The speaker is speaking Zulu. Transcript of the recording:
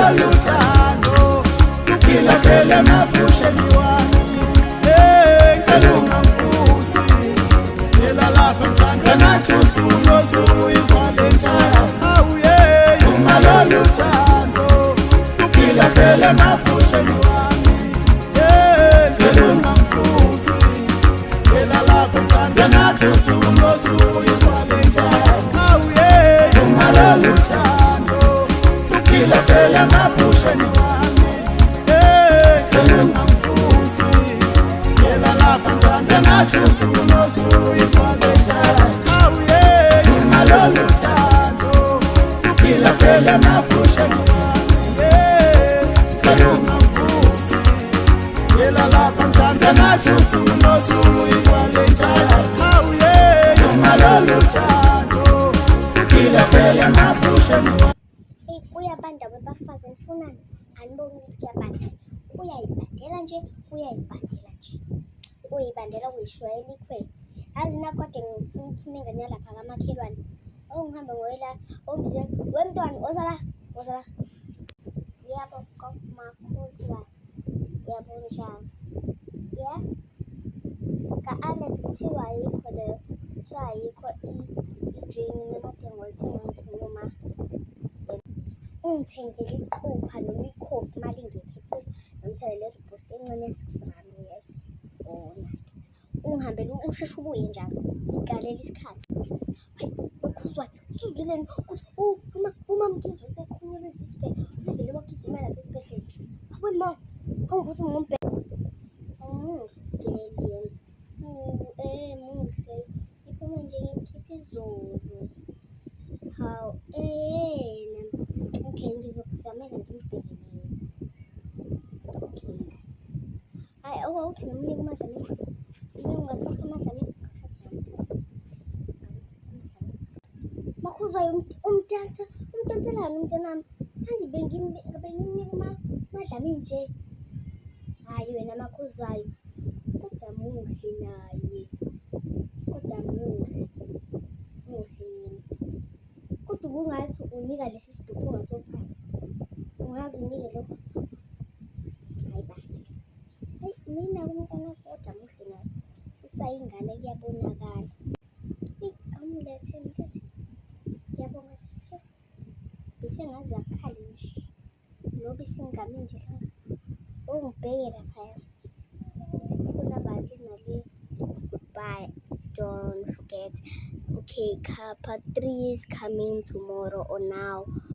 umalolo uthando uphila phela emabhusheni wami ngicela ungamfusi phela lapha ngithanda ngathi usuku i-Valentine awuye umalolo uthando uphila phela emabhusheni wami ngicela ungamfusi phela lapha ngithanda ngathi usuku i-Valentine awuye umalolo uthando uphila phela emabhusheni wami ngicela ungamfusi phela lapha ngithanda ngathi usuku i-Valentine awuye umalolo uthando uphila phela emabhusheni wami ngicela ungamfusi phela lapha ngithanda ngathi usuku i-Valentine awuye umalolo uthando uphila phela emabhusheni wami. Kuyabanda abafazi nifunani aniboni ukuthi kuyabanda kuyayibandela nje kuyibandela kuyishwayela ikhwele azi nakade ngifuna ukuthuma ingane yalapha kamakhelwane ngihambe ngoyela ombize wemntwana wozala yabo makhuzwa yabo njani ka-Alex kuthiwa ayikho leyo kuthiwa ayikho i-dream namade ngolithenga ngikhuluma ungithengele iqupha noma ikhofi imali ingekho iqupha nomthelele riboost encane ya-R6 yes ona ungihambele usheshe ubuye njalo ikalela isikhathi hayi wekhuzwayo usuzwileni ukuthi umamkizwa usekhululisa isibhedlela usevele wagijima lapha esibhedlela awema awungukuthi ngombhede muhle muhle iphume nje ngikhiphe izulu hawu okay ngizokuzamela ngimbhekelele okay hayi awuthi ngamnika umadlamini mina ungathatha amadlamini makhuzwayo umntantelani umntanami manje bengimnika amadlamini nje hayi wena makhuzwayo kodwa muhle naye kodwa muhle yena kodwa ubungathi unika lesi siduphu ongasomfazi ungazi unike lokho hayi ba hayi mina umntana kodwa muhle naye usayingane kuyabonakala amulethe ngiyabonga sisho besengazi akhali nje noba isingami nje ungibheke laphaya ufuna bani nale goodbye don't forget okay part 3 is coming tomorrow or now